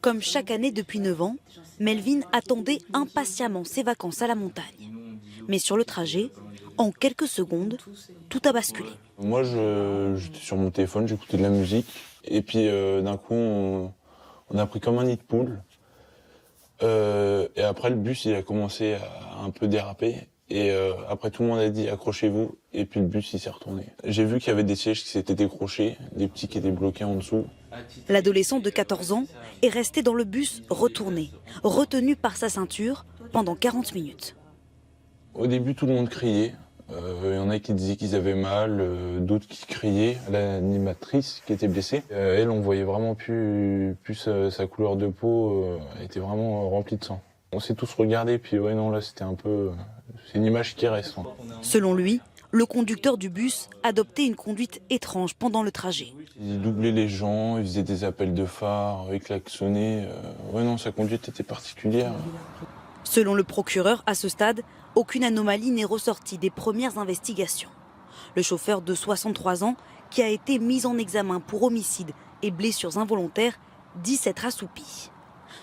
Comme chaque année depuis 9 ans, Melvin attendait impatiemment ses vacances à la montagne. Mais sur le trajet, en quelques secondes, tout a basculé. Moi, j'étais sur mon téléphone, j'écoutais de la musique. Et puis, d'un coup, on a pris comme un nid de poule. Et après, le bus, il a commencé à un peu déraper. Et après, tout le monde a dit « accrochez-vous ». Et puis, le bus, il s'est retourné. J'ai vu qu'il y avait des sièges qui s'étaient décrochés, des petits qui étaient bloqués en dessous. L'adolescent de 14 ans est resté dans le bus retourné, retenu par sa ceinture pendant 40 minutes. Au début, tout le monde criait. Il y en a qui disaient qu'ils avaient mal, d'autres qui criaient. L'animatrice qui était blessée, elle, on voyait vraiment plus sa couleur de peau, elle était vraiment remplie de sang. On s'est tous regardés, puis ouais, non, là, c'était un peu... C'est une image qui reste. Selon lui, le conducteur du bus adoptait une conduite étrange pendant le trajet. Il doublait les gens, il faisait des appels de phare, il klaxonnait. Ouais, non, sa conduite était particulière. Selon le procureur, à ce stade, aucune anomalie n'est ressortie des premières investigations. Le chauffeur de 63 ans, qui a été mis en examen pour homicide et blessures involontaires, dit s'être assoupi.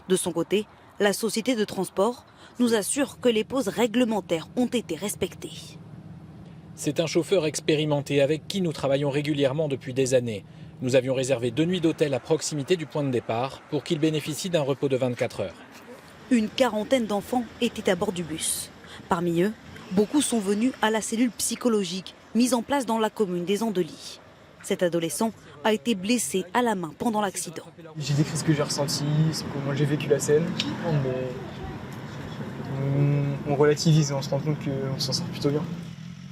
De son côté, la société de transport nous assure que les pauses réglementaires ont été respectées. C'est un chauffeur expérimenté avec qui nous travaillons régulièrement depuis des années. Nous avions réservé 2 nuits d'hôtel à proximité du point de départ pour qu'il bénéficie d'un repos de 24 heures. Une quarantaine d'enfants étaient à bord du bus. Parmi eux, beaucoup sont venus à la cellule psychologique mise en place dans la commune des Andelys. Cet adolescent a été blessé à la main pendant l'accident. J'ai décrit ce que j'ai ressenti, comment j'ai vécu la scène, mais on relativise et on se rend compte qu'on s'en sort plutôt bien.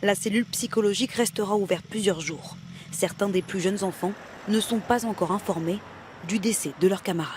La cellule psychologique restera ouverte plusieurs jours. Certains des plus jeunes enfants ne sont pas encore informés du décès de leurs camarades.